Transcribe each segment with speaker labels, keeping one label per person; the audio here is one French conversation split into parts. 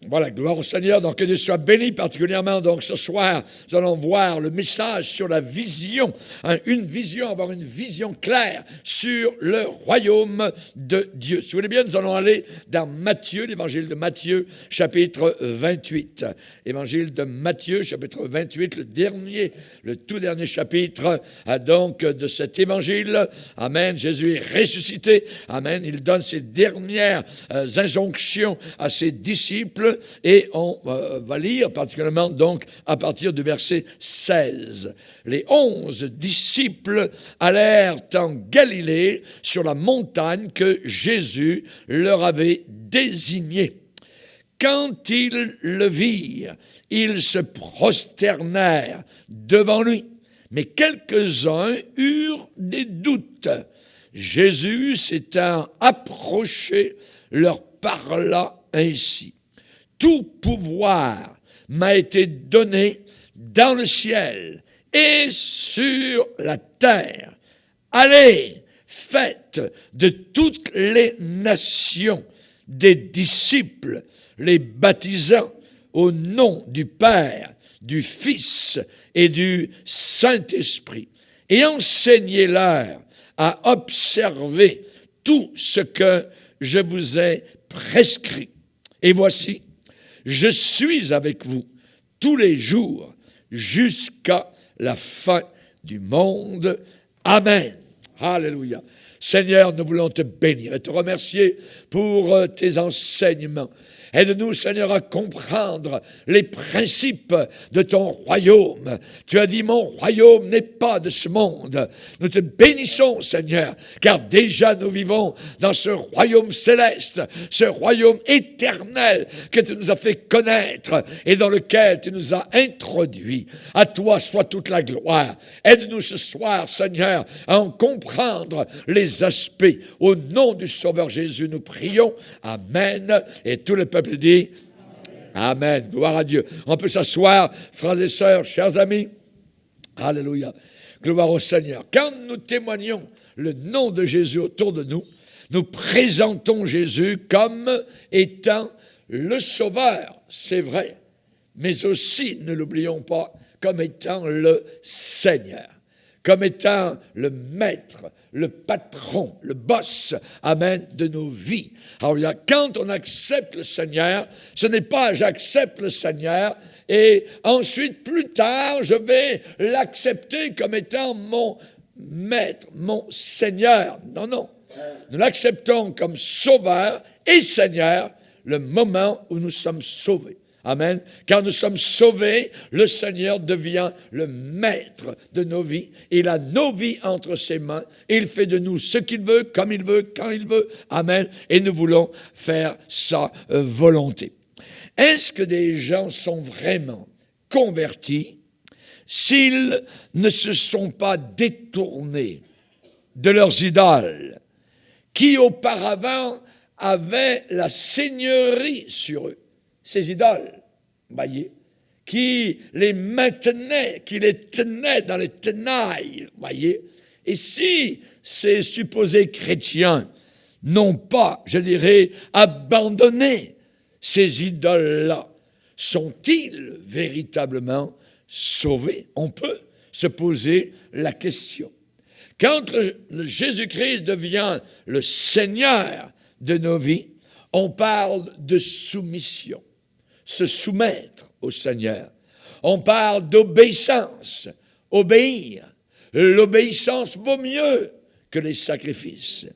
Speaker 1: Voilà, gloire au Seigneur. Donc, que Dieu soit béni particulièrement. Donc, ce soir, nous allons voir le message sur la vision. Une vision, avoir une vision claire sur le royaume de Dieu. Si vous voulez bien, nous allons aller dans Matthieu, l'évangile de Matthieu, chapitre 28. Évangile de Matthieu, chapitre 28, le tout dernier chapitre, donc, de cet évangile. Amen. Jésus est ressuscité. Amen. Il donne ses dernières injonctions à ses disciples. Et on va lire particulièrement donc à partir du verset 16. Les 11 disciples allèrent en Galilée sur la montagne que Jésus leur avait désignée. Quand ils le virent, ils se prosternèrent devant lui. Mais quelques-uns eurent des doutes. Jésus, s'étant approché, leur parla ainsi. Tout pouvoir m'a été donné dans le ciel et sur la terre. Allez, faites de toutes les nations des disciples, les baptisant au nom du Père, du Fils et du Saint-Esprit, et enseignez-leur à observer tout ce que je vous ai prescrit. Et voici, je suis avec vous tous les jours jusqu'à la fin du monde. Amen. Alléluia. Seigneur, nous voulons te bénir et te remercier pour tes enseignements. Aide-nous, Seigneur, à comprendre les principes de ton royaume. Tu as dit, mon royaume n'est pas de ce monde. Nous te bénissons, Seigneur, car déjà nous vivons dans ce royaume céleste, ce royaume éternel que tu nous as fait connaître et dans lequel tu nous as introduits. À toi soit toute la gloire. Aide-nous ce soir, Seigneur, à en comprendre les aspects. Au nom du Sauveur Jésus, nous prions. Amen. Et tout le peuple dit Amen. Gloire à Dieu. On peut s'asseoir, frères et sœurs, chers amis. Alléluia. Gloire au Seigneur. Quand nous témoignons le nom de Jésus autour de nous, nous présentons Jésus comme étant le Sauveur, c'est vrai, mais aussi, ne l'oublions pas, comme étant le Seigneur, comme étant le Maître, le patron, le boss, amen, de nos vies. Alors, quand on accepte le Seigneur, ce n'est pas j'accepte le Seigneur et ensuite, plus tard, je vais l'accepter comme étant mon Maître, mon Seigneur. Non, non. Nous l'acceptons comme Sauveur et Seigneur le moment où nous sommes sauvés. Amen. Quand nous sommes sauvés, le Seigneur devient le maître de nos vies. Il a nos vies entre ses mains. Il fait de nous ce qu'il veut, comme il veut, quand il veut. Amen. Et nous voulons faire sa volonté. Est-ce que des gens sont vraiment convertis s'ils ne se sont pas détournés de leurs idoles qui auparavant avaient la seigneurie sur eux? Ces idoles, voyez, qui les maintenaient, qui les tenaient dans les tenailles, voyez. Et si ces supposés chrétiens n'ont pas, je dirais, abandonné ces idoles-là, sont-ils véritablement sauvés? On peut se poser la question. Quand le Jésus-Christ devient le Seigneur de nos vies, on parle de soumission. Se soumettre au Seigneur. On parle d'obéissance, obéir. L'obéissance vaut mieux que les sacrifices.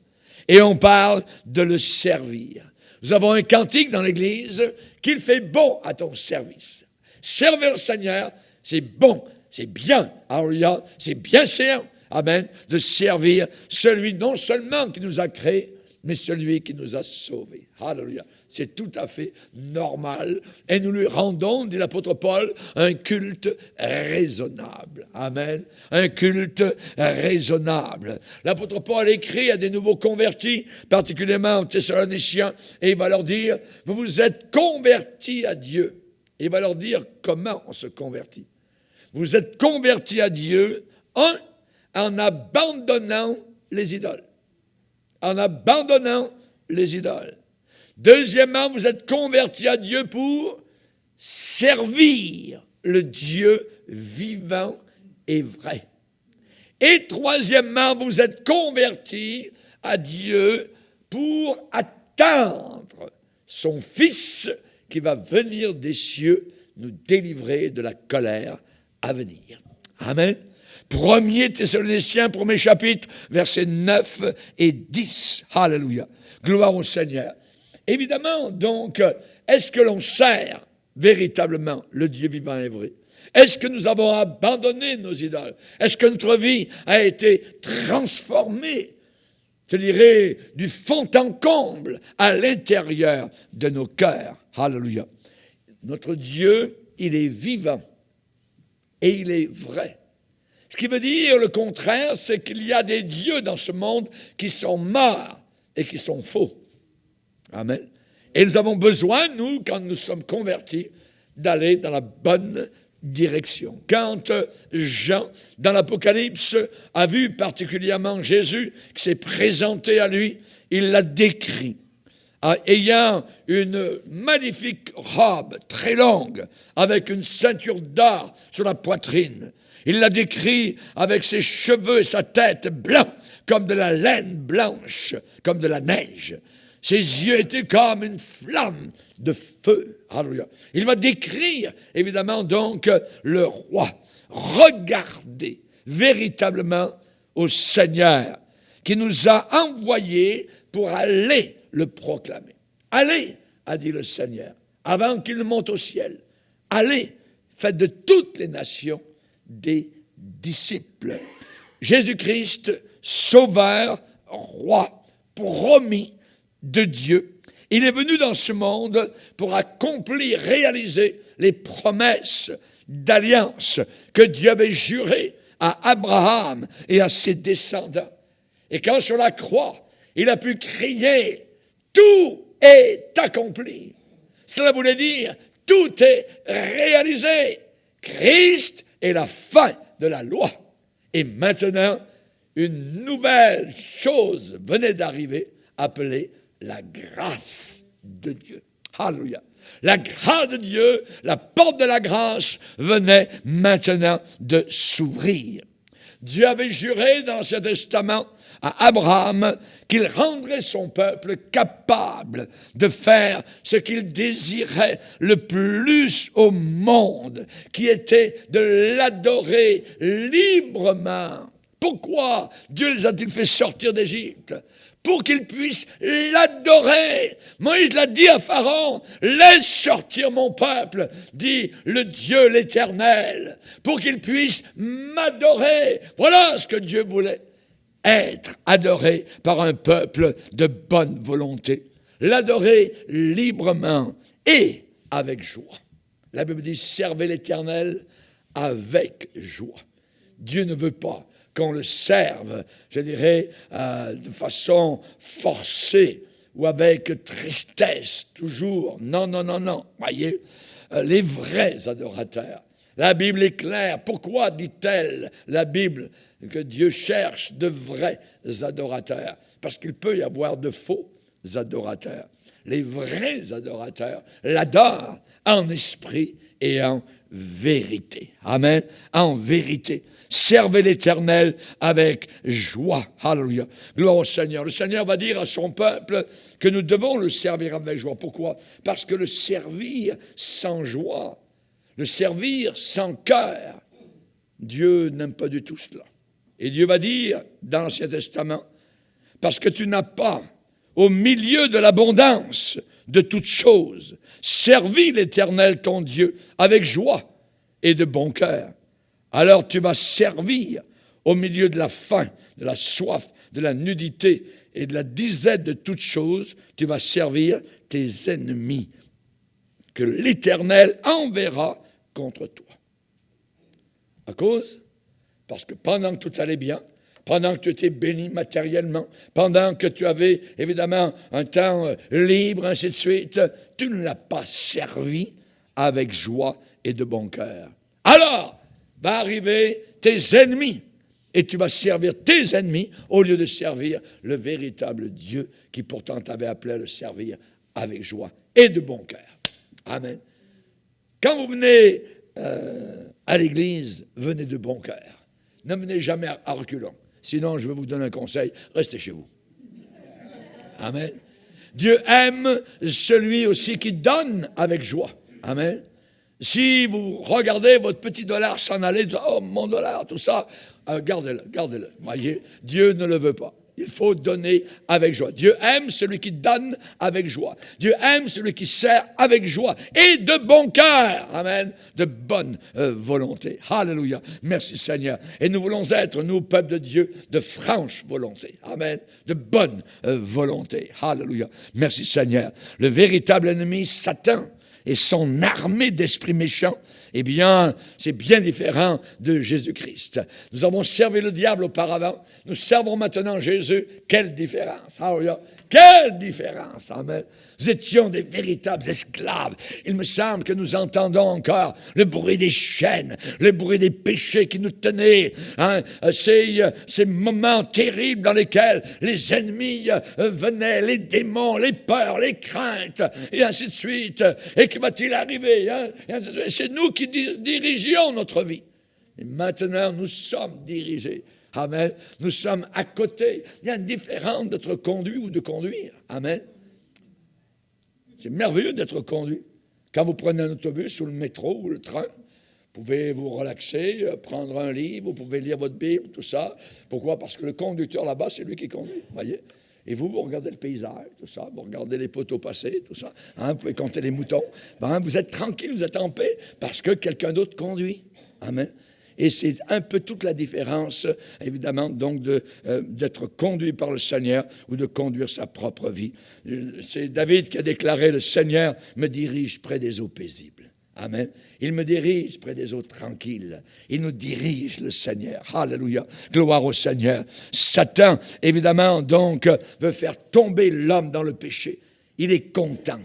Speaker 1: Et on parle de le servir. Nous avons un cantique dans l'Église qu'il fait bon à ton service. Servir le Seigneur, c'est bon, c'est bien. Alléluia, c'est bien sûr, amen, de servir celui non seulement qui nous a créés, mais celui qui nous a sauvés. Alléluia. C'est tout à fait normal. Et nous lui rendons, dit l'apôtre Paul, un culte raisonnable. Amen. Un culte raisonnable. L'apôtre Paul écrit à des nouveaux convertis, particulièrement aux Thessaloniciens, et il va leur dire, vous vous êtes convertis à Dieu. Et il va leur dire comment on se convertit. Vous êtes convertis à Dieu, en abandonnant les idoles. En abandonnant les idoles. Deuxièmement, vous êtes convertis à Dieu pour servir le Dieu vivant et vrai. Et troisièmement, vous êtes convertis à Dieu pour attendre son Fils qui va venir des cieux nous délivrer de la colère à venir. Amen. 1 Thessaloniciens, 1er chapitre, versets 9 et 10. Alléluia. Gloire au Seigneur. Évidemment, donc, est-ce que l'on sert véritablement le Dieu vivant et vrai? Est-ce que nous avons abandonné nos idoles? Est-ce que notre vie a été transformée, je dirais, du fond en comble à l'intérieur de nos cœurs? Alléluia. Notre Dieu, il est vivant et il est vrai. Ce qui veut dire le contraire, c'est qu'il y a des dieux dans ce monde qui sont morts et qui sont faux. Amen. Et nous avons besoin, nous, quand nous sommes convertis, d'aller dans la bonne direction. Quand Jean, dans l'Apocalypse, a vu particulièrement Jésus qui s'est présenté à lui, il l'a décrit ayant une magnifique robe très longue avec une ceinture d'or sur la poitrine. Il l'a décrit avec ses cheveux et sa tête blancs comme de la laine blanche, comme de la neige. Ses yeux étaient comme une flamme de feu. Alléluia. Il va décrire, évidemment, donc, le roi. Regardez véritablement au Seigneur qui nous a envoyés pour aller le proclamer. Allez, a dit le Seigneur, avant qu'il ne monte au ciel. Allez, faites de toutes les nations des disciples. Jésus-Christ, sauveur, roi, promis de Dieu. Il est venu dans ce monde pour accomplir, réaliser les promesses d'alliance que Dieu avait jurées à Abraham et à ses descendants. Et quand sur la croix, il a pu crier « Tout est accompli ». Cela voulait dire « Tout est réalisé ». Christ est la fin de la loi. Et maintenant, une nouvelle chose venait d'arriver, appelée la grâce de Dieu. Alléluia. La grâce de Dieu, la porte de la grâce venait maintenant de s'ouvrir. Dieu avait juré dans l'Ancien Testament à Abraham qu'il rendrait son peuple capable de faire ce qu'il désirait le plus au monde, qui était de l'adorer librement. Pourquoi Dieu les a-t-il fait sortir d'Égypte? Pour qu'ils puissent l'adorer. Moïse l'a dit à Pharaon, « Laisse sortir mon peuple, dit le Dieu l'Éternel, pour qu'ils puissent m'adorer. » Voilà ce que Dieu voulait, être adoré par un peuple de bonne volonté. L'adorer librement et avec joie. La Bible dit, « Servez l'Éternel avec joie. » Dieu ne veut pas qu'on le serve, je dirais, de façon forcée ou avec tristesse, toujours. Non, non, non, non. Voyez, les vrais adorateurs. La Bible est claire. Pourquoi dit-elle, la Bible, que Dieu cherche de vrais adorateurs? Parce qu'il peut y avoir de faux adorateurs. Les vrais adorateurs l'adorent en esprit et en vérité. Amen. En vérité. Servez l'Éternel avec joie. Alléluia. Gloire au Seigneur. Le Seigneur va dire à son peuple que nous devons le servir avec joie. Pourquoi? Parce que le servir sans joie, le servir sans cœur, Dieu n'aime pas du tout cela. Et Dieu va dire dans l'Ancien Testament, parce que tu n'as pas, au milieu de l'abondance de toutes choses, servi l'Éternel ton Dieu avec joie et de bon cœur. Alors tu vas servir au milieu de la faim, de la soif, de la nudité et de la disette de toutes choses, tu vas servir tes ennemis que l'Éternel enverra contre toi. À cause? Parce que pendant que tout allait bien, pendant que tu étais béni matériellement, pendant que tu avais évidemment un temps libre, ainsi de suite, tu ne l'as pas servi avec joie et de bon cœur. Alors, va arriver tes ennemis et tu vas servir tes ennemis au lieu de servir le véritable Dieu qui pourtant t'avait appelé à le servir avec joie et de bon cœur. Amen. Quand vous venez à l'église, venez de bon cœur. Ne venez jamais à reculons. Sinon, je vais vous donner un conseil, restez chez vous. Amen. Dieu aime celui aussi qui donne avec joie. Amen. Si vous regardez votre petit dollar s'en aller, oh mon dollar, tout ça, gardez-le, gardez-le. Voyez, Dieu ne le veut pas. Il faut donner avec joie. Dieu aime celui qui donne avec joie. Dieu aime celui qui sert avec joie et de bon cœur. Amen. De bonne volonté. Alléluia. Merci Seigneur. Et nous voulons être, nous, peuple de Dieu, de franche volonté. Amen. De bonne volonté. Alléluia. Merci Seigneur. Le véritable ennemi, Satan, et son armée d'esprits méchants, eh bien, c'est bien différent de Jésus-Christ. Nous avons servi le diable auparavant, nous servons maintenant Jésus. Quelle différence! Alléluia! Quelle différence! Amen! Nous étions des véritables esclaves. Il me semble que nous entendons encore le bruit des chaînes, le bruit des péchés qui nous tenaient. Ces moments terribles dans lesquels les ennemis venaient, les démons, les peurs, les craintes, et ainsi de suite. Et que va-t-il arriver? C'est nous qui dirigions notre vie. Et maintenant, nous sommes dirigés. Amen. Nous sommes à côté. Il y a une différence d'être conduit ou de conduire. Amen. C'est merveilleux d'être conduit. Quand vous prenez un autobus ou le métro ou le train, vous pouvez vous relaxer, prendre un livre, vous pouvez lire votre Bible, tout ça. Pourquoi? Parce que le conducteur là-bas, c'est lui qui conduit, voyez. Et vous regardez le paysage, tout ça, vous regardez les poteaux passer, tout ça. Vous pouvez compter les moutons. Vous êtes tranquille, vous êtes en paix, parce que quelqu'un d'autre conduit. Amen. Et c'est un peu toute la différence, évidemment, donc d'être conduit par le Seigneur ou de conduire sa propre vie. C'est David qui a déclaré, « Le Seigneur me dirige près des eaux paisibles. » Amen. Il me dirige près des eaux tranquilles. Il nous dirige, le Seigneur. Alléluia. Gloire au Seigneur. Satan, évidemment, donc, veut faire tomber l'homme dans le péché. Il est content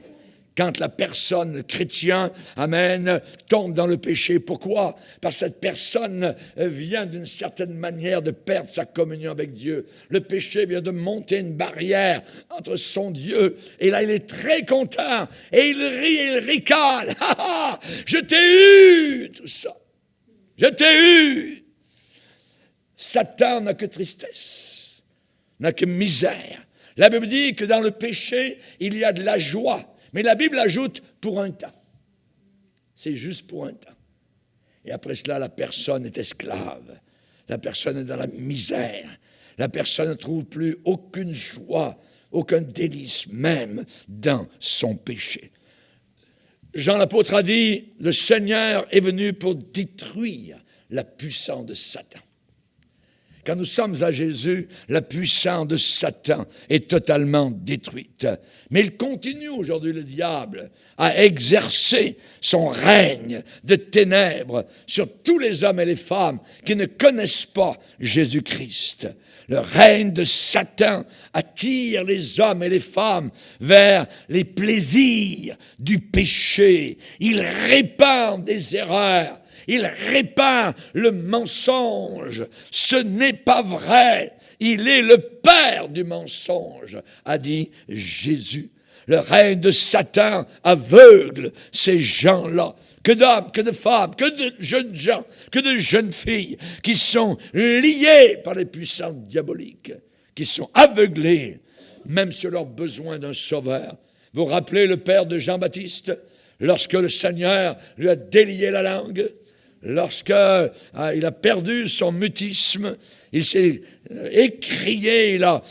Speaker 1: quand la personne, le chrétien, amen, tombe dans le péché. Pourquoi? Parce que cette personne vient d'une certaine manière de perdre sa communion avec Dieu. Le péché vient de monter une barrière entre son Dieu. Et là, il est très content. Et il rit et il ricane. « Ha ha! Je t'ai eu! » Tout ça. « Je t'ai eu! » Satan n'a que tristesse, n'a que misère. La Bible dit que dans le péché, il y a de la joie. Mais la Bible ajoute pour un temps. C'est juste pour un temps. Et après cela, la personne est esclave. La personne est dans la misère. La personne ne trouve plus aucune joie, aucun délice, même dans son péché. Jean l'apôtre a dit, le Seigneur est venu pour détruire la puissance de Satan. Quand nous sommes à Jésus, la puissance de Satan est totalement détruite. Mais il continue aujourd'hui, le diable, à exercer son règne de ténèbres sur tous les hommes et les femmes qui ne connaissent pas Jésus-Christ. Le règne de Satan attire les hommes et les femmes vers les plaisirs du péché. Il répand des erreurs. Il répand le mensonge. Ce n'est pas vrai. Il est le père du mensonge, a dit Jésus. Le règne de Satan aveugle ces gens-là. Que d'hommes, que de femmes, que de jeunes gens, que de jeunes filles qui sont liés par les puissances diaboliques, qui sont aveuglés, même sur leur besoin d'un sauveur. Vous vous rappelez le père de Jean-Baptiste, lorsque le Seigneur lui a délié la langue? Lorsqu'il a perdu son mutisme, il s'est écrié, il a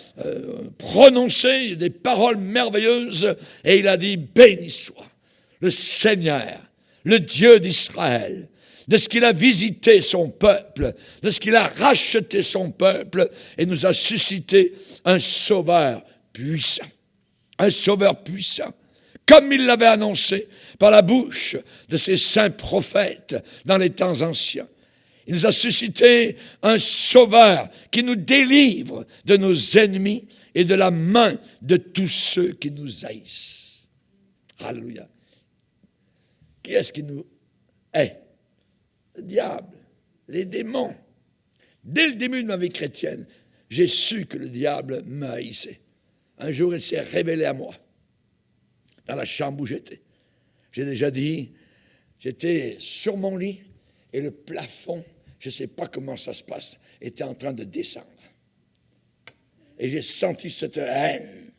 Speaker 1: prononcé des paroles merveilleuses et il a dit « Béni soit le Seigneur, le Dieu d'Israël, de ce qu'il a visité son peuple, de ce qu'il a racheté son peuple et nous a suscité un sauveur puissant. » Un sauveur puissant. Comme il l'avait annoncé par la bouche de ses saints prophètes dans les temps anciens. Il nous a suscité un sauveur qui nous délivre de nos ennemis et de la main de tous ceux qui nous haïssent. Alléluia. Qui est-ce qui nous hait? Le diable, les démons. Dès le début de ma vie chrétienne, j'ai su que le diable me haïssait. Un jour, il s'est révélé à moi. dans la chambre où j'étais. J'ai déjà dit, j'étais sur mon lit et le plafond, je ne sais pas comment ça se passe, était en train de descendre. Et j'ai senti cette haine.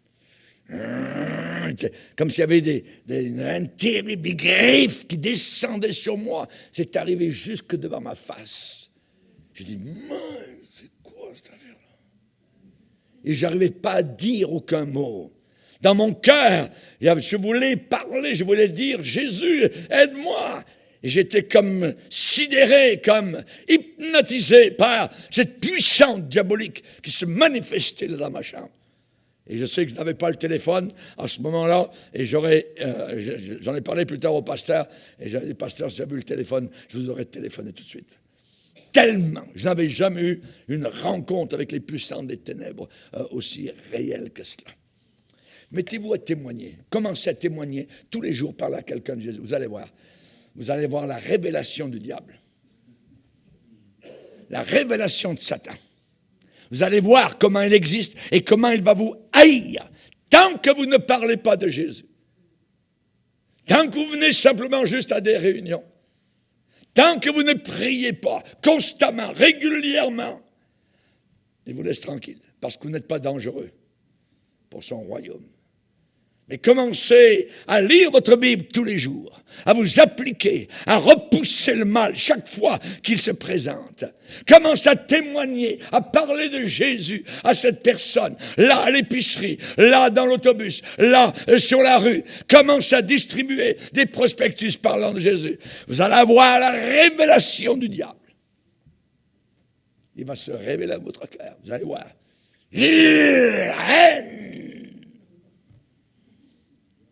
Speaker 1: Comme s'il y avait une haine terrible, des griffes qui descendaient sur moi. C'est arrivé jusque devant ma face. J'ai dit, c'est quoi cette affaire-là? Et je n'arrivais pas à dire aucun mot. Dans mon cœur, je voulais parler, je voulais dire, Jésus, aide-moi. Et j'étais comme sidéré, comme hypnotisé par cette puissance diabolique qui se manifestait dans ma chambre. Et je sais que je n'avais pas le téléphone à ce moment-là, et j'en ai parlé plus tard au pasteur, et j'ai dit, pasteur, si j'avais eu le téléphone, je vous aurais téléphoné tout de suite. Tellement, je n'avais jamais eu une rencontre avec les puissances des ténèbres aussi réelle que cela. Mettez-vous à témoigner, commencez à témoigner tous les jours, parlez à quelqu'un de Jésus, vous allez voir. Vous allez voir la révélation du diable. La révélation de Satan. Vous allez voir comment il existe et comment il va vous haïr tant que vous ne parlez pas de Jésus. Tant que vous venez simplement juste à des réunions. Tant que vous ne priez pas constamment, régulièrement. Il vous laisse tranquille parce que vous n'êtes pas dangereux pour son royaume. Mais commencez à lire votre Bible tous les jours, à vous appliquer, à repousser le mal chaque fois qu'il se présente. Commencez à témoigner, à parler de Jésus à cette personne, là à l'épicerie, là dans l'autobus, là sur la rue. Commencez à distribuer des prospectus parlant de Jésus. Vous allez avoir la révélation du diable. Il va se révéler à votre cœur, vous allez voir. La haine.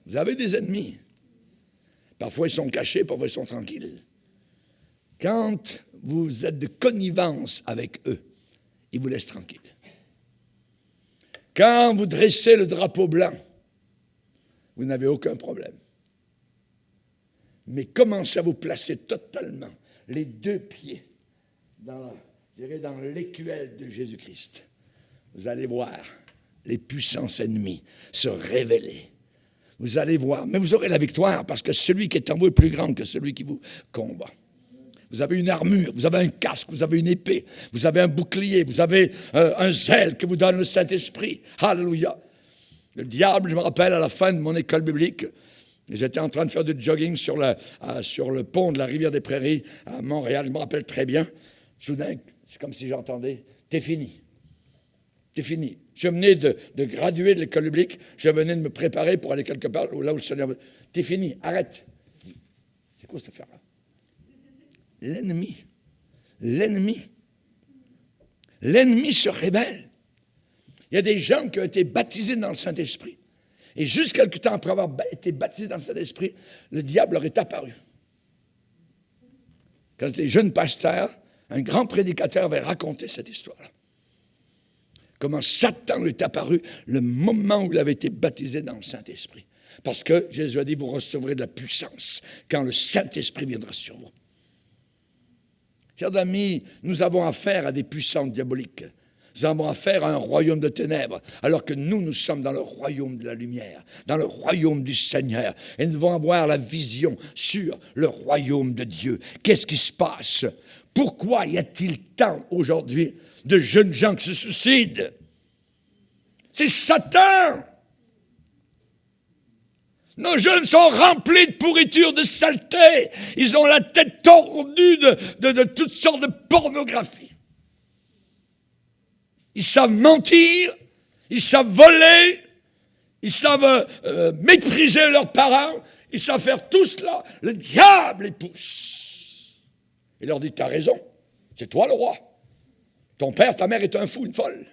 Speaker 1: Vous avez des ennemis. Parfois, ils sont cachés, parfois, ils sont tranquilles. Quand vous êtes de connivence avec eux, ils vous laissent tranquille. Quand vous dressez le drapeau blanc, vous n'avez aucun problème. Mais commencez à vous placer totalement les deux pieds dans l'écuelle de Jésus-Christ. Vous allez voir les puissances ennemies se révéler. Vous allez voir, mais vous aurez la victoire parce que celui qui est en vous est plus grand que celui qui vous combat. Vous avez une armure, vous avez un casque, vous avez une épée, vous avez un bouclier, vous avez un zèle que vous donne le Saint-Esprit. Alléluia. Le diable, je me rappelle, à la fin de mon école biblique, j'étais en train de faire du jogging sur le pont de la rivière des Prairies à Montréal, je me rappelle très bien. Soudain, c'est comme si j'entendais, t'es fini. C'est fini. Je venais de graduer de l'école biblique. Je venais de me préparer pour aller quelque part là où le Seigneur... T'es fini, arrête. C'est quoi cette affaire-là? L'ennemi se révèle. Il y a des gens qui ont été baptisés dans le Saint-Esprit. Et jusqu'à quelque temps après avoir été baptisés dans le Saint-Esprit, le diable leur est apparu. Quand j'étais jeune pasteur, un grand prédicateur avait raconté cette histoire-là. Comment Satan lui est apparu le moment où il avait été baptisé dans le Saint-Esprit. Parce que Jésus a dit, vous recevrez de la puissance quand le Saint-Esprit viendra sur vous. Chers amis, nous avons affaire à des puissances diaboliques. Nous avons affaire à un royaume de ténèbres, alors que nous sommes dans le royaume de la lumière, dans le royaume du Seigneur. Et nous devons avoir la vision sur le royaume de Dieu. Qu'est-ce qui se passe? Pourquoi y a-t-il tant aujourd'hui de jeunes gens qui se suicident? C'est Satan! Nos jeunes sont remplis de pourriture, de saleté. Ils ont la tête tordue de toutes sortes de pornographie. Ils savent mentir, ils savent voler, ils savent mépriser leurs parents, ils savent faire tout cela. Le diable les pousse. Il leur dit, t'as raison, c'est toi le roi. Ton père, ta mère est un fou, une folle.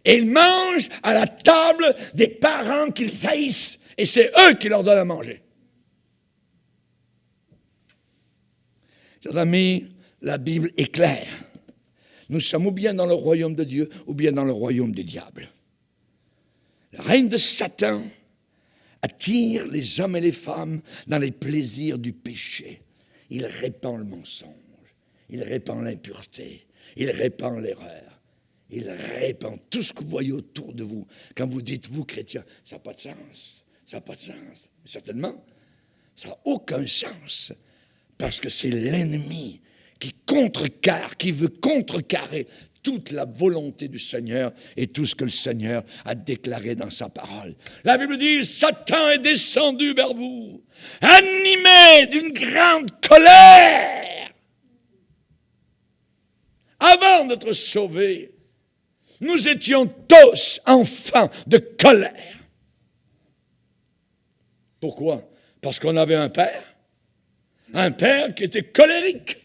Speaker 1: Et ils mangent à la table des parents qu'ils haïssent. Et c'est eux qui leur donnent à manger. Chers amis, la Bible est claire. Nous sommes ou bien dans le royaume de Dieu, ou bien dans le royaume du diable. Le règne de Satan attire les hommes et les femmes dans les plaisirs du péché. Il répand le mensonge, il répand l'impureté, il répand l'erreur. Il répand tout ce que vous voyez autour de vous. Quand vous dites, vous, chrétiens, ça n'a pas de sens. Ça n'a pas de sens. Certainement, ça n'a aucun sens. Parce que c'est l'ennemi qui contrecarre, qui veut contrecarrer toute la volonté du Seigneur et tout ce que le Seigneur a déclaré dans sa parole. La Bible dit, Satan est descendu vers vous, animé d'une grande colère. Avant d'être sauvés, nous étions tous enfants de colère. Pourquoi? Parce qu'on avait un père qui était colérique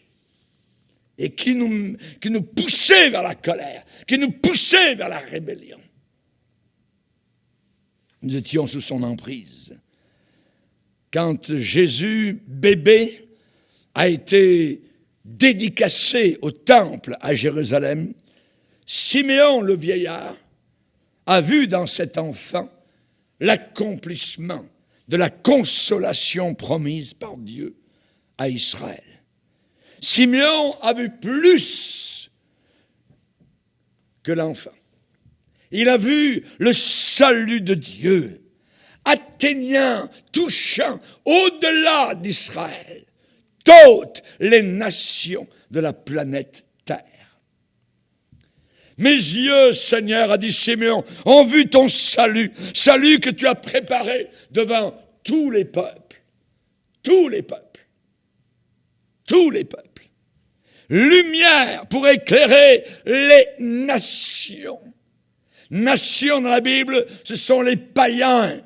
Speaker 1: et qui nous poussait vers la colère, qui nous poussait vers la rébellion. Nous étions sous son emprise. Quand Jésus, bébé, a été dédicacé au temple à Jérusalem, Siméon, le vieillard, a vu dans cet enfant l'accomplissement de la consolation promise par Dieu à Israël. Siméon a vu plus que l'enfant. Il a vu le salut de Dieu atteignant, touchant au-delà d'Israël toutes les nations de la planète Terre. Mes yeux, Seigneur, a dit Siméon, ont vu ton salut, salut que tu as préparé devant tous les peuples. Tous les peuples. Tous les peuples. Lumière pour éclairer les nations. Nations dans la Bible, ce sont les païens.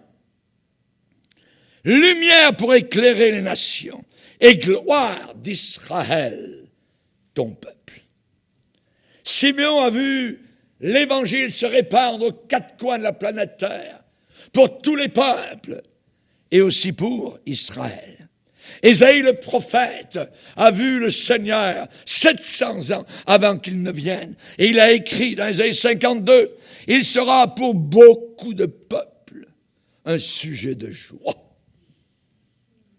Speaker 1: Lumière pour éclairer les nations. Et gloire d'Israël, ton peuple. Siméon a vu l'Évangile se répandre aux quatre coins de la planète Terre, pour tous les peuples, et aussi pour Israël. Ésaïe le prophète a vu le Seigneur 700 ans avant qu'il ne vienne. Et il a écrit dans Ésaïe 52, « Il sera pour beaucoup de peuples un sujet de joie. »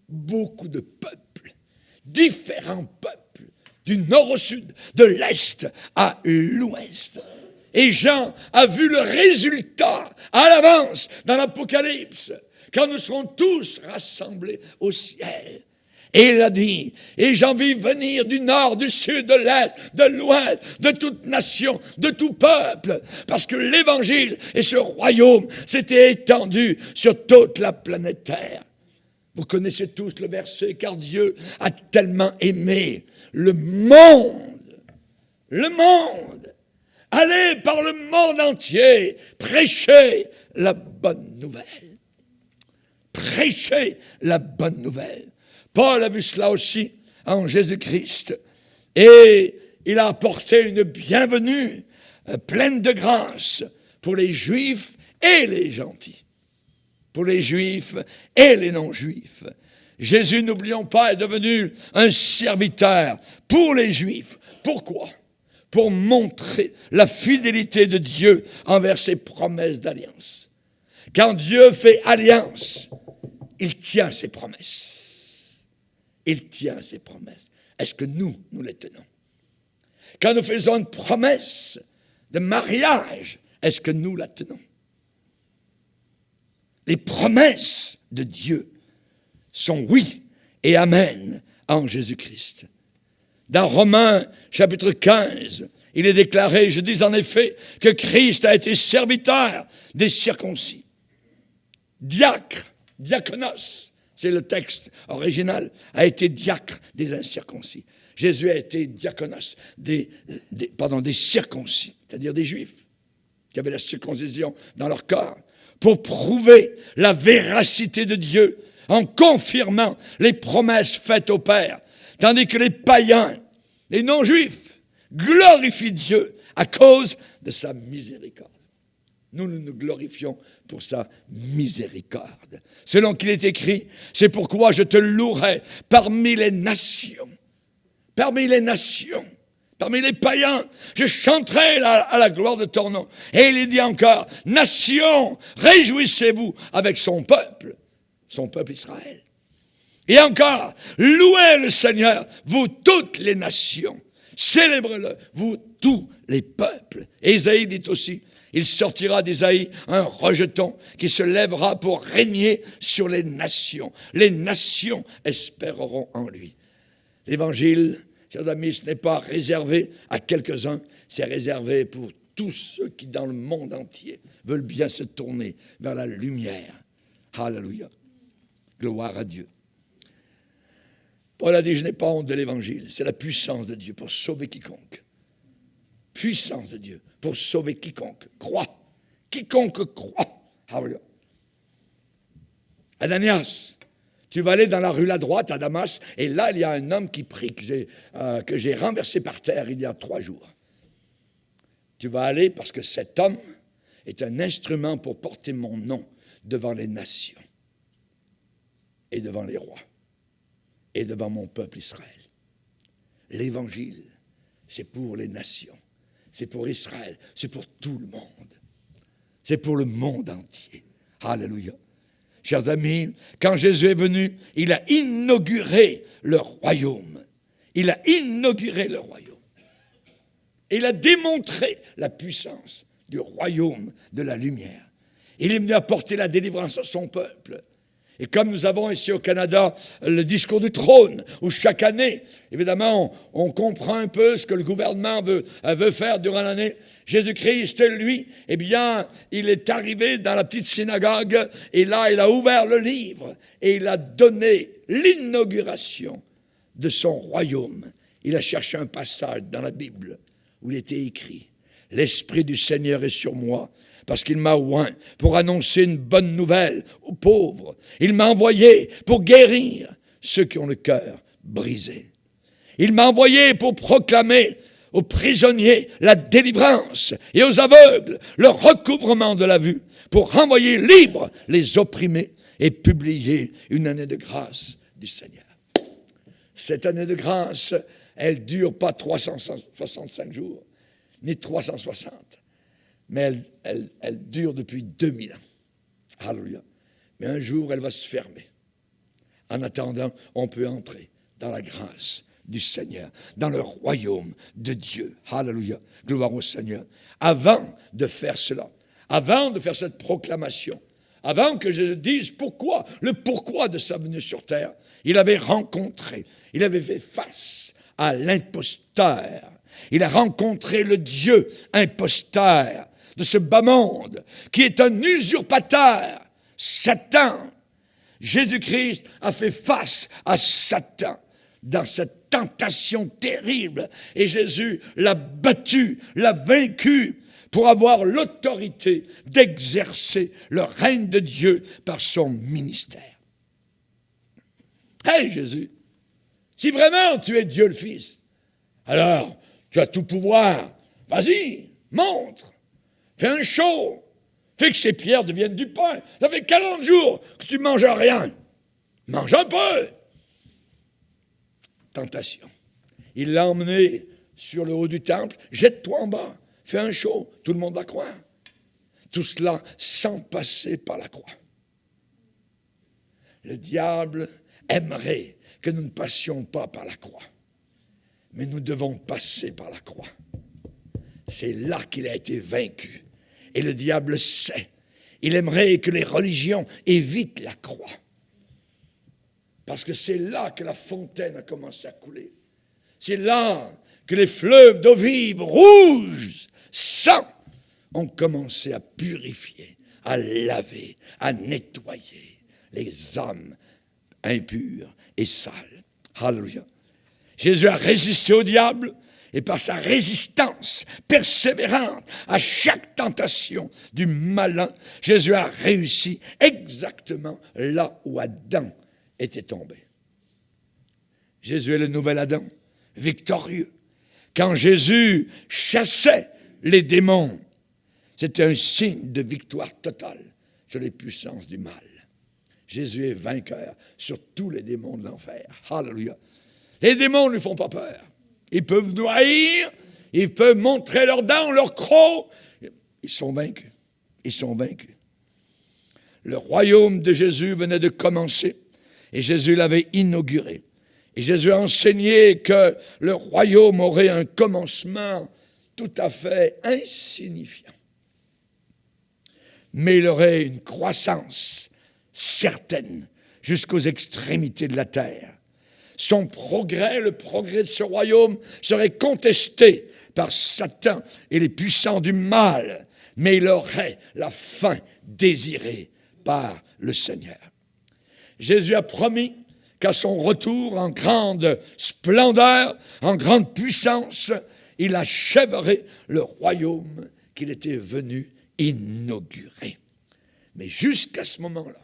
Speaker 1: Beaucoup de peuples, différents peuples, du nord au sud, de l'est à l'ouest. Et Jean a vu le résultat à l'avance dans l'Apocalypse, quand nous serons tous rassemblés au ciel. Et il a dit, et j'en vis venir du nord, du sud, de l'est, de l'ouest, de toute nation, de tout peuple, parce que l'Évangile et ce royaume s'étaient étendus sur toute la planète Terre. Vous connaissez tous le verset, car Dieu a tellement aimé le monde. Allez par le monde entier, prêchez la bonne nouvelle. Prêchez la bonne nouvelle. Paul a vu cela aussi en Jésus-Christ. Et il a apporté une bienvenue pleine de grâce pour les Juifs et les gentils. Pour les Juifs et les non-Juifs. Jésus, n'oublions pas, est devenu un serviteur pour les Juifs. Pourquoi? Pour montrer la fidélité de Dieu envers ses promesses d'alliance. Quand Dieu fait alliance, il tient ses promesses. Il tient ses promesses. Est-ce que nous les tenons? Quand nous faisons une promesse de mariage, est-ce que nous la tenons? Les promesses de Dieu sont oui et amen en Jésus-Christ. Dans Romains chapitre 15, il est déclaré, je dis en effet, que Christ a été serviteur des circoncis. Diacre, diaconos, c'est le texte original, a été diacre des incirconcis. Jésus a été diaconos des circoncis, c'est-à-dire des Juifs, qui avaient la circoncision dans leur corps, pour prouver la véracité de Dieu en confirmant les promesses faites au Père, tandis que les païens, les non-juifs, glorifient Dieu à cause de sa miséricorde. Nous nous glorifions pour sa miséricorde. Selon qu'il est écrit, c'est pourquoi je te louerai parmi les nations. Parmi les nations. Parmi les païens, je chanterai à la gloire de ton nom. Et il dit encore, nation, réjouissez-vous avec son peuple Israël. Et encore, louez le Seigneur, vous toutes les nations. célébrez-le, vous tous les peuples. Et Isaïe dit aussi, il sortira d'Isaïe un rejeton qui se lèvera pour régner sur les nations. Les nations espéreront en lui. L'Évangile, chers amis, ce n'est pas réservé à quelques-uns, c'est réservé pour tous ceux qui, dans le monde entier, veulent bien se tourner vers la lumière. Alléluia. Gloire à Dieu. Paul a dit, je n'ai pas honte de l'Évangile. C'est la puissance de Dieu pour sauver quiconque. Puissance de Dieu pour sauver quiconque croit. Quiconque croit. Alléluia. Ananias, tu vas aller dans la rue La Droite à Damas, et là, il y a un homme qui prie, que j'ai renversé par terre il y a 3 jours. Tu vas aller parce que cet homme est un instrument pour porter mon nom devant les nations et devant les rois et devant mon peuple Israël. L'Évangile, c'est pour les nations, c'est pour Israël, c'est pour tout le monde. C'est pour le monde entier. Alléluia. Chers amis, quand Jésus est venu, il a inauguré le royaume. Il a inauguré le royaume. Il a démontré la puissance du royaume de la lumière. Il est venu apporter la délivrance à son peuple. Et comme nous avons ici au Canada le discours du trône, où chaque année, évidemment, on comprend un peu ce que le gouvernement veut faire durant l'année, Jésus-Christ, lui, eh bien, il est arrivé dans la petite synagogue, et là, il a ouvert le livre, et il a donné l'inauguration de son royaume. Il a cherché un passage dans la Bible où il était écrit « L'Esprit du Seigneur est sur moi, parce qu'il m'a oint pour annoncer une bonne nouvelle aux pauvres. Il m'a envoyé pour guérir ceux qui ont le cœur brisé. Il m'a envoyé pour proclamer aux prisonniers la délivrance et aux aveugles le recouvrement de la vue, pour renvoyer libres les opprimés et publier une année de grâce du Seigneur. » Cette année de grâce, elle ne dure pas 365 jours, ni 360. Mais elle dure depuis 2000 ans. Alléluia. Mais un jour, elle va se fermer. En attendant, on peut entrer dans la grâce du Seigneur, dans le royaume de Dieu. Alléluia. Gloire au Seigneur. Avant de faire cela, avant de faire cette proclamation, avant que je dise pourquoi, le pourquoi de sa venue sur terre, il avait rencontré, il avait fait face à l'imposteur. Il a rencontré le Dieu imposteur de ce bas monde, qui est un usurpateur, Satan. Jésus-Christ a fait face à Satan dans cette tentation terrible, et Jésus l'a battu, l'a vaincu, pour avoir l'autorité d'exercer le règne de Dieu par son ministère. Hey Jésus, si vraiment tu es Dieu le Fils, alors tu as tout pouvoir, vas-y, montre. Fais un show. Fais que ces pierres deviennent du pain. Ça fait 40 jours que tu ne manges rien. Mange un peu. Tentation. Il l'a emmené sur le haut du temple. Jette-toi en bas. Fais un show. Tout le monde va croire. Tout cela sans passer par la croix. Le diable aimerait que nous ne passions pas par la croix. Mais nous devons passer par la croix. C'est là qu'il a été vaincu. Et le diable sait. Il aimerait que les religions évitent la croix. Parce que c'est là que la fontaine a commencé à couler. C'est là que les fleuves d'eau vive, rouges, sang, ont commencé à purifier, à laver, à nettoyer les âmes impures et sales. Alléluia. Jésus a résisté au diable. Et par sa résistance persévérante à chaque tentation du malin, Jésus a réussi exactement là où Adam était tombé. Jésus est le nouvel Adam, victorieux. Quand Jésus chassait les démons, c'était un signe de victoire totale sur les puissances du mal. Jésus est vainqueur sur tous les démons de l'enfer. Alléluia. Les démons ne lui font pas peur. Ils peuvent nous haïr, ils peuvent montrer leurs dents, leurs crocs. Ils sont vaincus. Ils sont vaincus. Le royaume de Jésus venait de commencer et Jésus l'avait inauguré. Et Jésus a enseigné que le royaume aurait un commencement tout à fait insignifiant. Mais il aurait une croissance certaine jusqu'aux extrémités de la terre. Son progrès, le progrès de ce royaume, serait contesté par Satan et les puissants du mal, mais il aurait la fin désirée par le Seigneur. Jésus a promis qu'à son retour en grande splendeur, en grande puissance, il achèverait le royaume qu'il était venu inaugurer. Mais jusqu'à ce moment-là,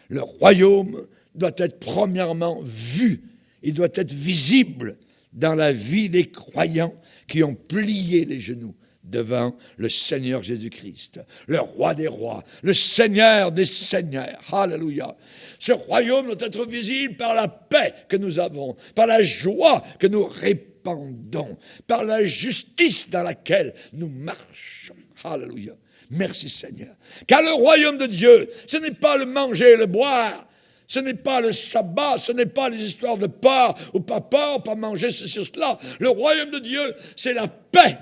Speaker 1: le royaume doit être premièrement vu, il doit être visible dans la vie des croyants qui ont plié les genoux devant le Seigneur Jésus-Christ, le roi des rois, le Seigneur des seigneurs. Alléluia. Ce royaume doit être visible par la paix que nous avons, par la joie que nous répandons, par la justice dans laquelle nous marchons. Alléluia. Merci Seigneur. Car le royaume de Dieu, ce n'est pas le manger et le boire, ce n'est pas le sabbat, ce n'est pas les histoires de peur ou pas manger ceci ou cela. Le royaume de Dieu, c'est la paix,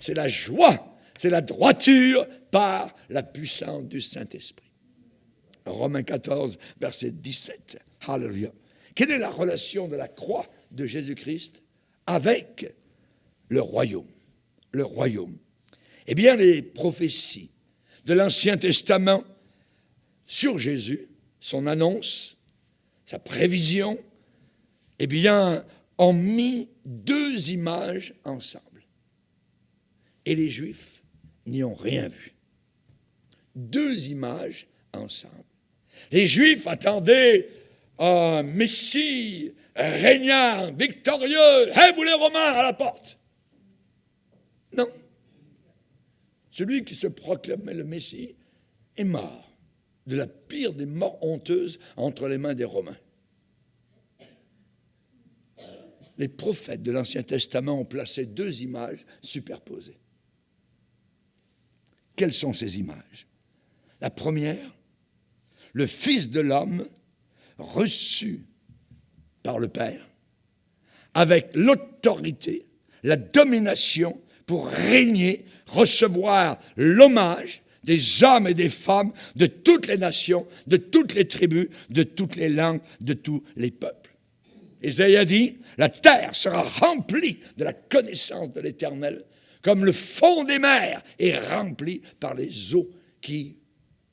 Speaker 1: c'est la joie, c'est la droiture par la puissance du Saint-Esprit. Romains 14, verset 17. Alléluia. Quelle est la relation de la croix de Jésus-Christ avec le royaume? Le royaume. Eh bien, les prophéties de l'Ancien Testament sur Jésus, son annonce, sa prévision, eh bien, ont mis deux images ensemble. Et les Juifs n'y ont rien vu. Deux images ensemble. Les Juifs attendaient un Messie régnant, victorieux. Hey, vous les Romains, à la porte! Non. Celui qui se proclamait le Messie est mort de la pire des morts honteuses entre les mains des Romains. Les prophètes de l'Ancien Testament ont placé deux images superposées. Quelles sont ces images? La première, le Fils de l'homme reçu par le Père avec l'autorité, la domination pour régner, recevoir l'hommage des hommes et des femmes de toutes les nations, de toutes les tribus, de toutes les langues, de tous les peuples. Ésaïe a dit, la terre sera remplie de la connaissance de l'Éternel, comme le fond des mers est rempli par les eaux qui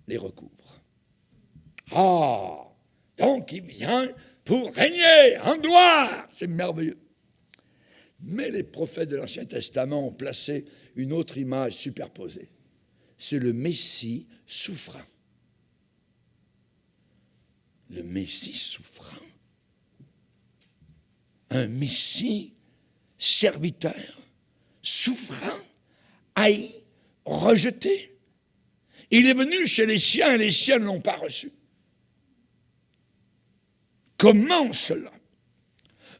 Speaker 1: les recouvrent. Ah, donc il vient pour régner en gloire. C'est merveilleux. Mais les prophètes de l'Ancien Testament ont placé une autre image superposée. C'est le Messie souffrant. Le Messie souffrant. Un Messie serviteur, souffrant, haï, rejeté. Il est venu chez les siens et les siens ne l'ont pas reçu. Comment cela?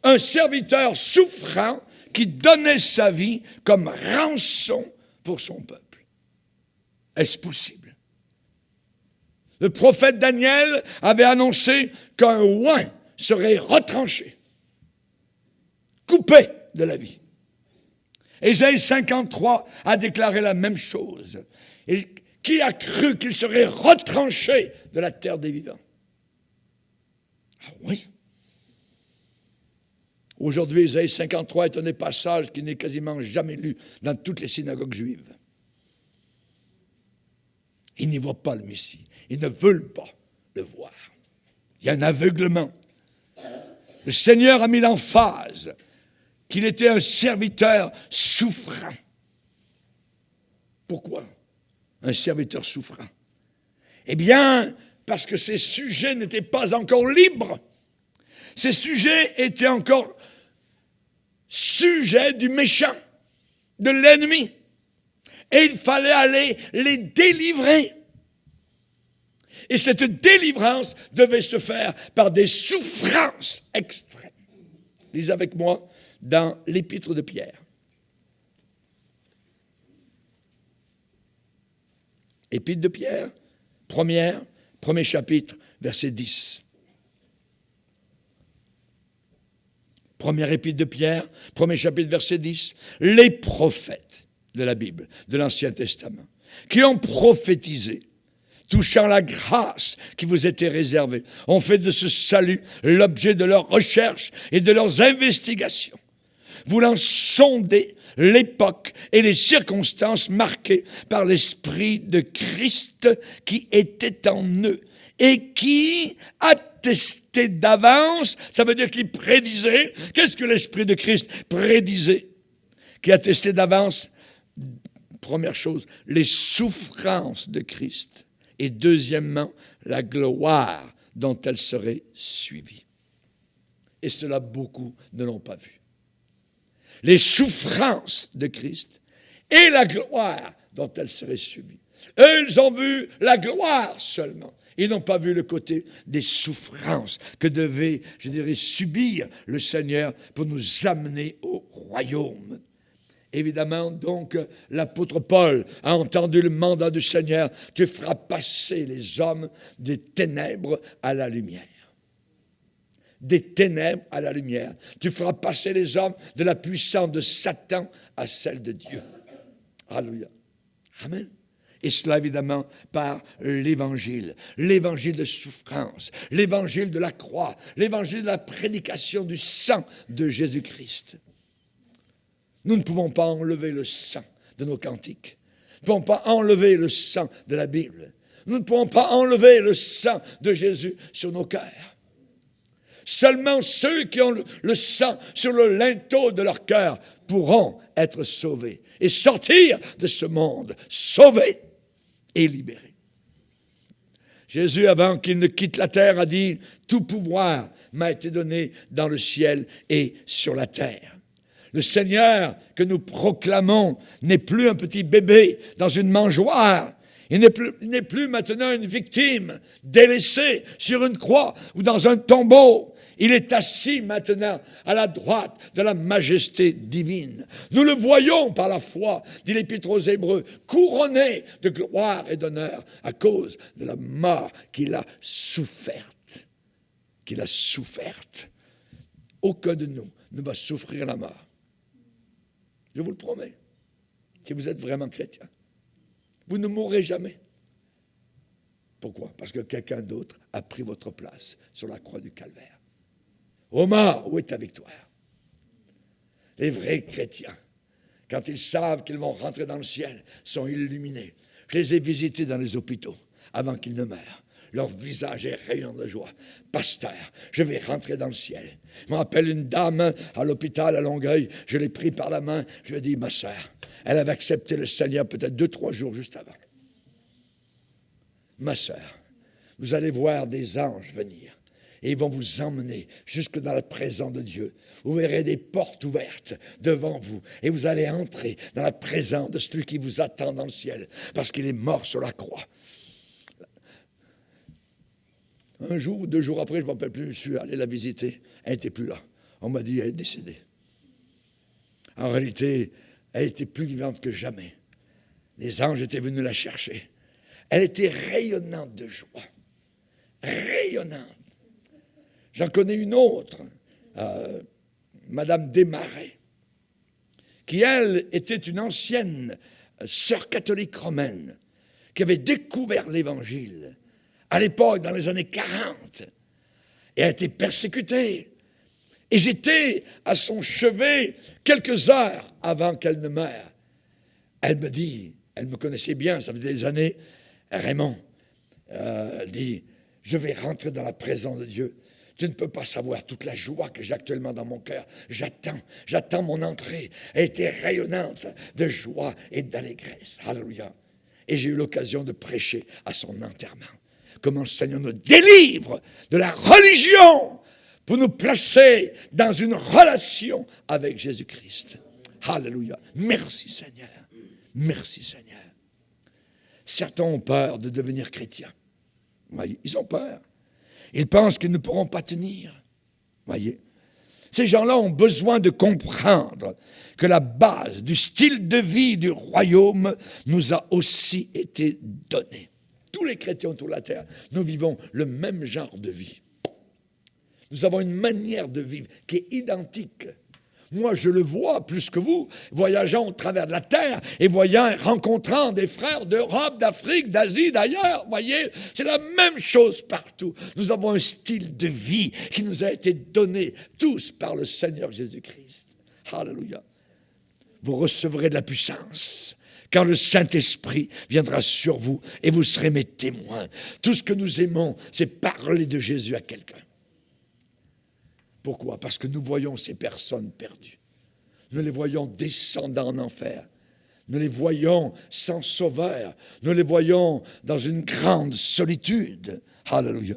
Speaker 1: Un serviteur souffrant qui donnait sa vie comme rançon pour son peuple. Est-ce possible? Le prophète Daniel avait annoncé qu'un oint serait retranché, coupé de la vie. Ésaïe 53 a déclaré la même chose. Et qui a cru qu'il serait retranché de la terre des vivants? Ah oui. Aujourd'hui, Ésaïe 53 est un des passages qui n'est quasiment jamais lu dans toutes les synagogues juives. Ils n'y voient pas le Messie. Ils ne veulent pas le voir. Il y a un aveuglement. Le Seigneur a mis l'emphase qu'il était un serviteur souffrant. Pourquoi un serviteur souffrant? Eh bien, parce que ses sujets n'étaient pas encore libres. Ces sujets étaient encore sujets du méchant, de l'ennemi. Et il fallait aller les délivrer. Et cette délivrance devait se faire par des souffrances extrêmes. Lisez avec moi dans l'Épître de Pierre. Épître de Pierre, premier chapitre, verset 10. Première épître de Pierre, premier chapitre, verset 10. Les prophètes de la Bible, de l'Ancien Testament, qui ont prophétisé, touchant la grâce qui vous était réservée, ont fait de ce salut l'objet de leurs recherches et de leurs investigations, voulant sonder l'époque et les circonstances marquées par l'Esprit de Christ qui était en eux et qui attestait d'avance, ça veut dire qu'il prédisait. Qu'est-ce que l'Esprit de Christ prédisait? Qui attestait d'avance, première chose, les souffrances de Christ, et deuxièmement, la gloire dont elle serait suivie. Et cela, beaucoup ne l'ont pas vu. Les souffrances de Christ et la gloire dont elle serait suivie. Eux, ils ont vu la gloire seulement. Ils n'ont pas vu le côté des souffrances que devait, je dirais, subir le Seigneur pour nous amener au royaume. Évidemment, donc, l'apôtre Paul a entendu le mandat du Seigneur. Tu feras passer les hommes des ténèbres à la lumière. Des ténèbres à la lumière. Tu feras passer les hommes de la puissance de Satan à celle de Dieu. Alléluia. Amen. Et cela, évidemment, par l'Évangile. L'Évangile de souffrance, l'Évangile de la croix, l'Évangile de la prédication du sang de Jésus-Christ. Nous ne pouvons pas enlever le sang de nos cantiques. Nous ne pouvons pas enlever le sang de la Bible. Nous ne pouvons pas enlever le sang de Jésus sur nos cœurs. Seulement ceux qui ont le sang sur le linteau de leur cœur pourront être sauvés et sortir de ce monde, sauvés et libérés. Jésus, avant qu'il ne quitte la terre, a dit « Tout pouvoir m'a été donné dans le ciel et sur la terre ». Le Seigneur que nous proclamons n'est plus un petit bébé dans une mangeoire. Il n'est plus maintenant une victime délaissée sur une croix ou dans un tombeau. Il est assis maintenant à la droite de la majesté divine. Nous le voyons par la foi, dit l'Épître aux Hébreux, couronné de gloire et d'honneur à cause de la mort qu'il a soufferte. Qu'il a soufferte. Aucun de nous ne va souffrir la mort. Je vous le promets, si vous êtes vraiment chrétien. Vous ne mourrez jamais. Pourquoi? Parce que quelqu'un d'autre a pris votre place sur la croix du calvaire. Ô mort, où est ta victoire? Les vrais chrétiens, quand ils savent qu'ils vont rentrer dans le ciel, sont illuminés. Je les ai visités dans les hôpitaux avant qu'ils ne meurent. Leur visage est rayonnant de joie. Pasteur, je vais rentrer dans le ciel. Je me rappelle une dame à l'hôpital à Longueuil. Je l'ai pris par la main. Je lui ai dit, ma sœur, elle avait accepté le Seigneur peut-être 2-3 jours juste avant. Ma sœur, vous allez voir des anges venir. Et ils vont vous emmener jusque dans la présence de Dieu. Vous verrez des portes ouvertes devant vous. Et vous allez entrer dans la présence de celui qui vous attend dans le ciel. Parce qu'il est mort sur la croix. Un jour ou 2 jours après, je ne m'en rappelle plus, je suis allé la visiter. Elle n'était plus là. On m'a dit qu'elle est décédée. En réalité, elle était plus vivante que jamais. Les anges étaient venus la chercher. Elle était rayonnante de joie. Rayonnante. J'en connais une autre, Madame Desmarais, qui, elle, était une ancienne sœur catholique romaine, qui avait découvert l'Évangile à l'époque, dans les années 40, et a été persécutée. Et j'étais à son chevet quelques heures avant qu'elle ne meure. Elle me dit, elle me connaissait bien, ça faisait des années, Raymond, elle dit, je vais rentrer dans la présence de Dieu. Tu ne peux pas savoir toute la joie que j'ai actuellement dans mon cœur. J'attends mon entrée. Elle était rayonnante de joie et d'allégresse. Alléluia. Et j'ai eu l'occasion de prêcher à son enterrement. Comment le Seigneur nous délivre de la religion pour nous placer dans une relation avec Jésus-Christ. Alléluia. Merci Seigneur. Merci Seigneur. Certains ont peur de devenir chrétiens. Voyez, ils ont peur. Ils pensent qu'ils ne pourront pas tenir. Voyez. Ces gens-là ont besoin de comprendre que la base du style de vie du royaume nous a aussi été donnée. Tous les chrétiens autour de la terre, nous vivons le même genre de vie. Nous avons une manière de vivre qui est identique. Moi, je le vois plus que vous, voyageant au travers de la terre et rencontrant des frères d'Europe, d'Afrique, d'Asie, d'ailleurs. Voyez, c'est la même chose partout. Nous avons un style de vie qui nous a été donné tous par le Seigneur Jésus-Christ. Alléluia. Vous recevrez de la puissance, car le Saint-Esprit viendra sur vous et vous serez mes témoins. Tout ce que nous aimons, c'est parler de Jésus à quelqu'un. Pourquoi? Parce que nous voyons ces personnes perdues. Nous les voyons descendant en enfer. Nous les voyons sans sauveur. Nous les voyons dans une grande solitude. Alléluia.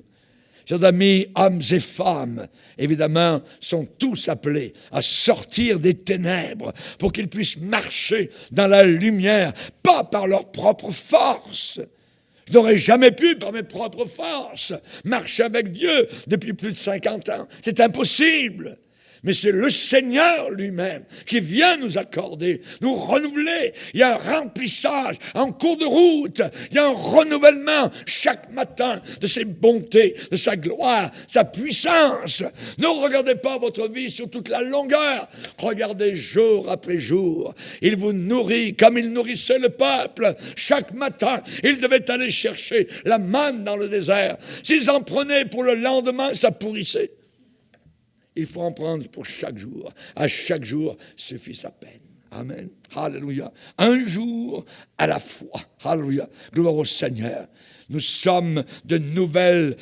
Speaker 1: Chers amis, hommes et femmes, évidemment, sont tous appelés à sortir des ténèbres pour qu'ils puissent marcher dans la lumière, pas par leur propre force. Je n'aurais jamais pu, par mes propres forces, marcher avec Dieu depuis plus de 50 ans. C'est impossible. Mais c'est le Seigneur lui-même qui vient nous accorder, nous renouveler. Il y a un remplissage en cours de route. Il y a un renouvellement chaque matin de ses bontés, de sa gloire, sa puissance. Ne regardez pas votre vie sur toute la longueur. Regardez jour après jour. Il vous nourrit comme il nourrissait le peuple. Chaque matin, il devait aller chercher la manne dans le désert. S'ils en prenaient pour le lendemain, ça pourrissait. Il faut en prendre pour chaque jour. À chaque jour suffit sa peine. Amen. Alléluia. Un jour à la fois. Alléluia. Gloire au Seigneur. Nous sommes de nouvelles,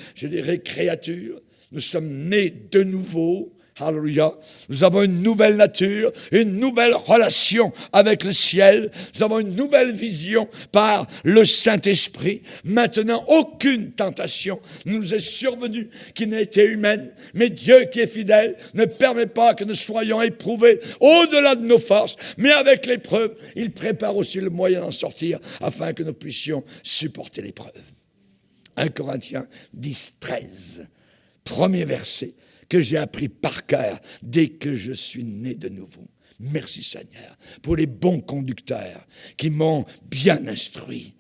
Speaker 1: créatures. Nous sommes nés de nouveau. Alléluia. Nous avons une nouvelle nature, une nouvelle relation avec le ciel. Nous avons une nouvelle vision par le Saint-Esprit. Maintenant, aucune tentation nous est survenue qui n'a été humaine. Mais Dieu qui est fidèle ne permet pas que nous soyons éprouvés au-delà de nos forces. Mais avec l'épreuve, il prépare aussi le moyen d'en sortir afin que nous puissions supporter l'épreuve. 1 Corinthiens 10, 13. Premier verset que j'ai appris par cœur dès que je suis né de nouveau. Merci Seigneur pour les bons conducteurs qui m'ont bien instruit.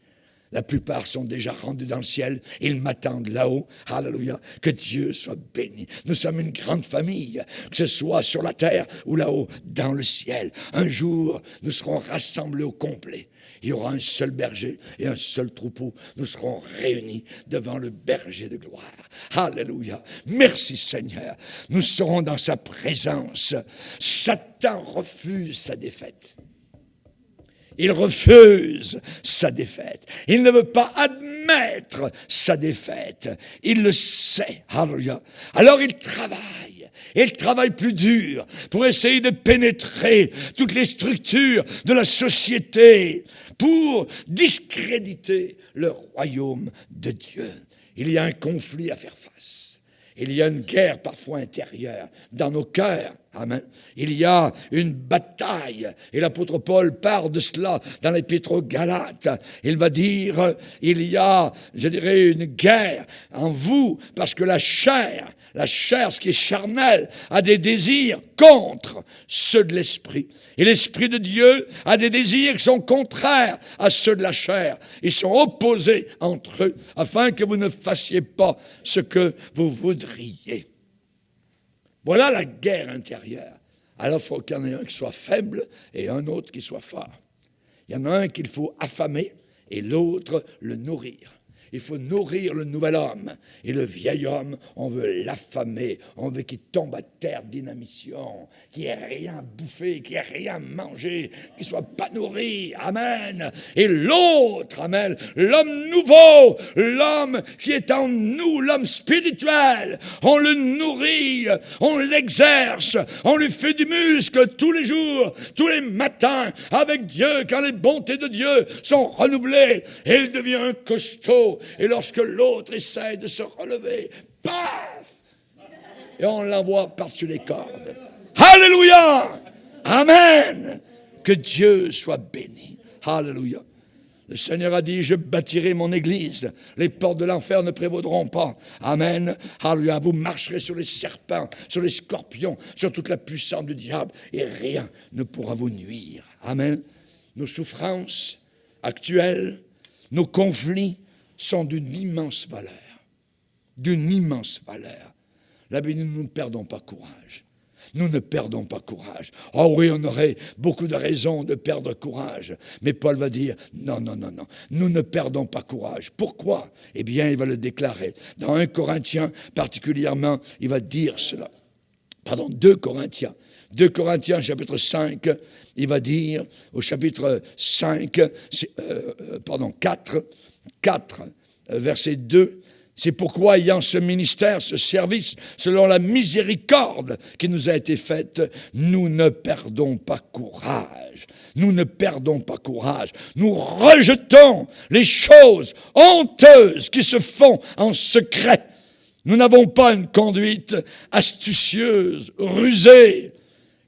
Speaker 1: La plupart sont déjà rendus dans le ciel. Ils m'attendent là-haut. Alléluia. Que Dieu soit béni. Nous sommes une grande famille, que ce soit sur la terre ou là-haut, dans le ciel. Un jour, nous serons rassemblés au complet. Il y aura un seul berger et un seul troupeau. Nous serons réunis devant le berger de gloire. Alléluia. Merci Seigneur. Nous serons dans sa présence. Satan refuse sa défaite. Il refuse sa défaite. Il ne veut pas admettre sa défaite. Il le sait. Alléluia. Alors il travaille. Et il travaille plus dur pour essayer de pénétrer toutes les structures de la société, pour discréditer le royaume de Dieu. Il y a un conflit à faire face. Il y a une guerre parfois intérieure dans nos cœurs. Amen. Il y a une bataille. Et l'apôtre Paul parle de cela dans l'épître aux Galates. Il va dire, il y a, une guerre en vous, parce que la chair, ce qui est charnel, a des désirs contre ceux de l'esprit. Et l'esprit de Dieu a des désirs qui sont contraires à ceux de la chair. Ils sont opposés entre eux, afin que vous ne fassiez pas ce que vous voudriez. Voilà la guerre intérieure. Alors, il faut qu'il y en ait un qui soit faible et un autre qui soit fort. Il y en a un qu'il faut affamer et l'autre le nourrir. Il faut nourrir le nouvel homme. Et le vieil homme, on veut l'affamer. On veut qu'il tombe à terre d'inanition, qu'il n'ait rien bouffé, qu'il n'ait rien mangé, qu'il ne soit pas nourri. Amen. Et l'autre, amen, l'homme nouveau, l'homme qui est en nous, l'homme spirituel, on le nourrit, on l'exerce, on lui fait du muscle tous les jours, tous les matins, avec Dieu, quand les bontés de Dieu sont renouvelées. Et il devient un costaud. Et lorsque l'autre essaie de se relever, paf! Et on l'envoie par-dessus les cordes. Alléluia! Amen! Que Dieu soit béni. Alléluia. Le Seigneur a dit, je bâtirai mon église. Les portes de l'enfer ne prévaudront pas. Amen. Alléluia. Vous marcherez sur les serpents, sur les scorpions, sur toute la puissance du diable. Et rien ne pourra vous nuire. Amen. Nos souffrances actuelles, nos conflits, sont d'une immense valeur. D'une immense valeur. La Bible dit, nous ne perdons pas courage. Nous ne perdons pas courage. Oh oui, on aurait beaucoup de raisons de perdre courage. Mais Paul va dire, non, non, non, non. Nous ne perdons pas courage. Pourquoi? Eh bien, il va le déclarer. Dans 1 Corinthiens, particulièrement, il va dire cela. Pardon, 2 Corinthiens. 2 Corinthiens, chapitre 5, il va dire, au chapitre 5, 4, verset 2, c'est pourquoi, ayant ce ministère, ce service, selon la miséricorde qui nous a été faite, nous ne perdons pas courage. Nous ne perdons pas courage. Nous rejetons les choses honteuses qui se font en secret. Nous n'avons pas une conduite astucieuse, rusée,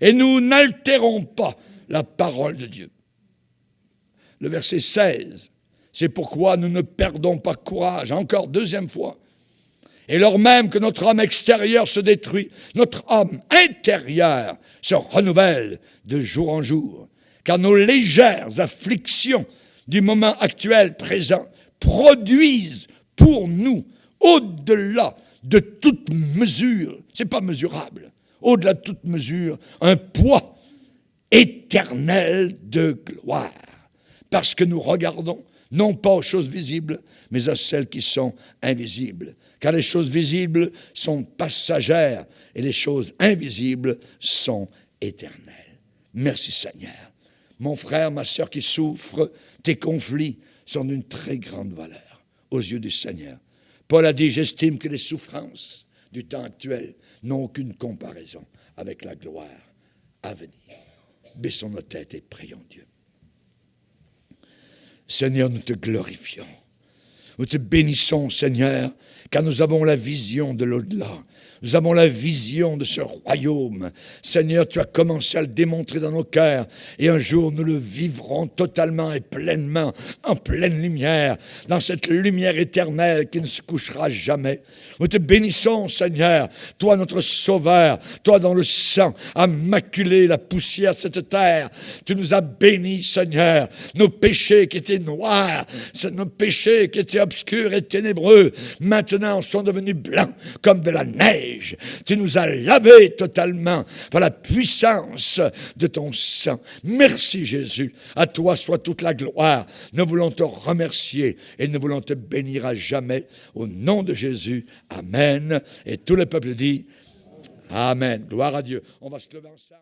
Speaker 1: et nous n'altérons pas la parole de Dieu. Le verset 16. C'est pourquoi nous ne perdons pas courage, encore deuxième fois. Et lors même que notre homme extérieur se détruit, notre homme intérieur se renouvelle de jour en jour. Car nos légères afflictions du moment actuel, présent, produisent pour nous, au-delà de toute mesure, c'est pas mesurable, au-delà de toute mesure, un poids éternel de gloire. Parce que nous regardons non pas aux choses visibles, mais à celles qui sont invisibles. Car les choses visibles sont passagères et les choses invisibles sont éternelles. Merci Seigneur. Mon frère, ma sœur qui souffrent, tes conflits sont d'une très grande valeur aux yeux du Seigneur. Paul a dit, j'estime que les souffrances du temps actuel n'ont aucune comparaison avec la gloire à venir. Baissons nos têtes et prions Dieu. Seigneur, nous te glorifions. Nous te bénissons, Seigneur, car nous avons la vision de l'au-delà. Nous avons la vision de ce royaume. Seigneur, tu as commencé à le démontrer dans nos cœurs et un jour nous le vivrons totalement et pleinement, en pleine lumière, dans cette lumière éternelle qui ne se couchera jamais. Nous te bénissons, Seigneur, toi notre Sauveur, toi dont le sang a maculé la poussière de cette terre. Tu nous as bénis, Seigneur, nos péchés qui étaient noirs, nos péchés qui étaient obscurs et ténébreux, maintenant sont devenus blancs comme de la neige. Tu nous as lavés totalement par la puissance de ton sang. Merci Jésus. À toi soit toute la gloire. Nous voulons te remercier et nous voulons te bénir à jamais. Au nom de Jésus. Amen. Et tout le peuple dit Amen. Gloire à Dieu. On va se lever ensemble.